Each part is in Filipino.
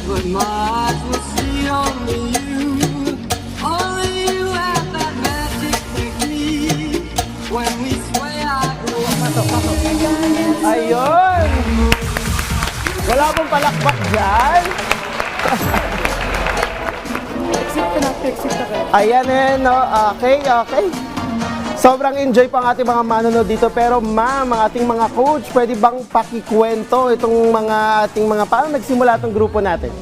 but my eyes will see only you. Only you have that magic technique. When we sway, I go. Ayun! Wala pong palakpak dyan. Ayan eh, no? Okay, okay. Sobrang enjoy pa ang ating mga manonood dito. Pero ma'am, ang ating mga coach, pwede bang pakikwento itong mga ating mga, paano nagsimula itong grupo natin?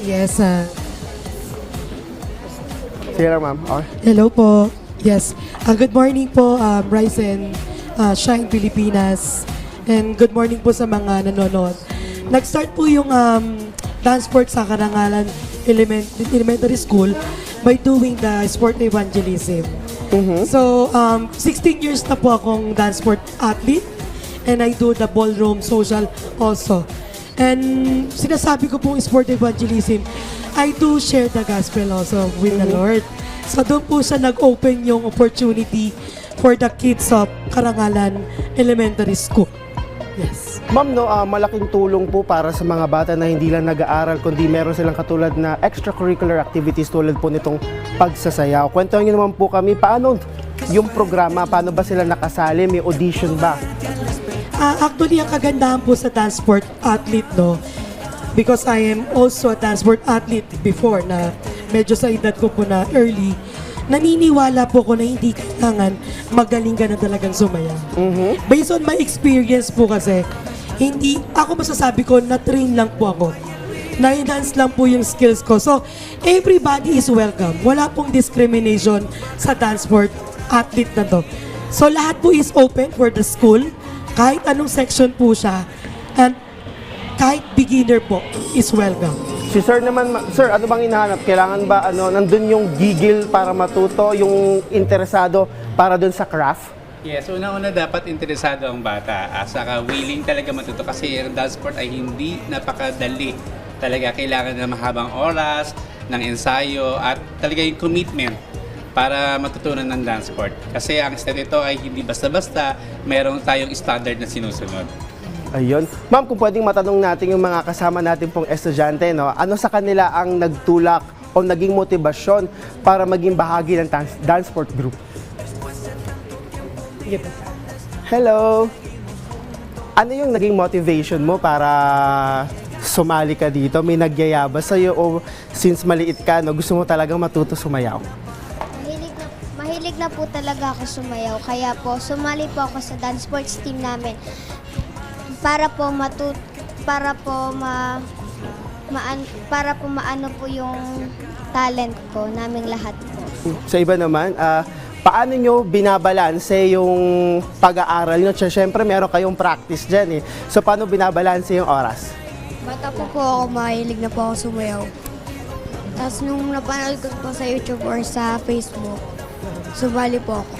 Yes, Sige lang ma'am. Okay. hello po. Yes, good morning po, Rise and Shine Pilipinas. And good morning po sa mga nanonood. Nag-start po yung dance sport sa Karangalan Elementary School by doing the sport evangelism. So, 16 years na po akong dance sport athlete and I do the ballroom social also. And sinasabi ko pong sport evangelism, I do share the gospel also with the Lord. So doon po siya nag-open yung opportunity for the kids of Karangalan Elementary School. Yes. Ma'am, no, malaking tulong po para sa mga bata na hindi lang nag-aaral, kundi meron silang katulad na extracurricular activities tulad po nitong pagsasayaw. Kwento niyo naman po kami, paano yung programa, paano ba sila nakasali, may audition ba? Actually, ang kagandahan po sa dance sport athlete, no, because I am also a dance sport athlete before na medyo sa edad ko po na early, naniniwala po ko na hindi kailangan magaling ka na talagang sumayaw. Based on my experience po kasi, hindi, ako masasabi ko na train lang po ako. Na-enhance lang po yung skills ko. So, everybody is welcome. Wala pong discrimination sa dance sport athlete na to. So, lahat po is open for the school. Kahit anong section po siya. And kahit beginner po is welcome. Si Sir naman, Sir, ano bang hinahanap? Kailangan ba, nandun yung gigil para matuto, yung interesado para dun sa craft? Yes, una-una dapat interesado ang bata. Saka willing talaga matuto kasi ang dance sport ay hindi napakadali. Talaga kailangan ng mahabang oras, ng ensayo at talaga yung commitment para matutunan ng dance sport. Kasi ang step ito ay hindi basta-basta, mayroon tayong standard na sinusunod. Ayun. Ma'am, kung pwedeng matanong natin yung mga kasama natin pong estudyante, no? Ano sa kanila ang nagtulak o naging motibasyon para maging bahagi ng dance sport group? Hello! Ano yung naging motivation mo para sumali ka dito? May nagyayaba sa'yo o since maliit ka, no, gusto mo talagang matuto sumayaw? Mahilig na po talaga ako sumayaw. Kaya po, sumali po ako sa dance sports team namin. Para po maano po yung talent ko naming lahat po. Sa iba naman, paano nyo binabalanse yung pag-aaral nyo? Siyempre, meron kayong practice dyan eh. So, paano binabalanse yung oras? Bata po ako, mahilig na po ako sumayaw. Tapos nung napanood ko po sa YouTube or sa Facebook, sumali po ako.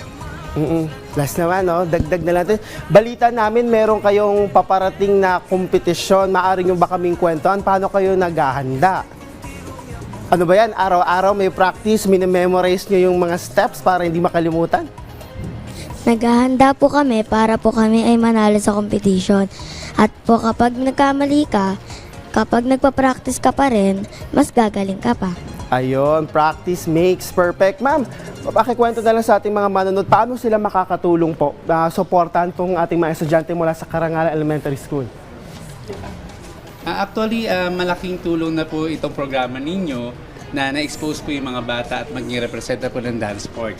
Last naman, no? Dagdag na natin. Balita namin, meron kayong paparating na kompetisyon. Maaari nyo ba kaming kwentuhan? Paano kayo naghahanda? Ano ba yan? Araw-araw may practice, minimemorize nyo yung mga steps para hindi makalimutan? Naghahanda po kami para po kami ay manalo sa competition. At po kapag nagkamali ka, kapag nagpa-practice ka pa rin, mas gagaling ka pa. Ayun, practice makes perfect. Ma'am, pakikwento na lang sa ating mga manonood, paano sila makakatulong po, supportan tong ating mga estudyante mula sa Karangalan Elementary School? Actually, malaking tulong na po itong programa ninyo na na-expose po yung mga bata at maging representative po ng dance sport.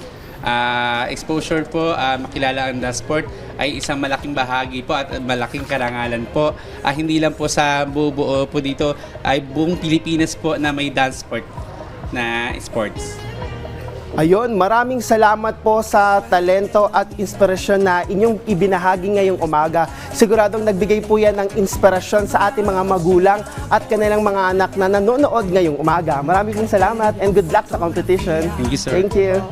Exposure po, makilala ang dance sport ay isang malaking bahagi po at malaking karangalan po. Hindi lang po sa buo po dito, ay buong Pilipinas po na may dance sport na sports. Ayun, maraming salamat po sa talento at inspirasyon na inyong ibinahagi ngayong umaga. Siguradong nagbigay po yan ng inspirasyon sa ating mga magulang at kanilang mga anak na nanonood ngayong umaga. Maraming salamat and good luck sa competition. Thank you, sir. Thank you.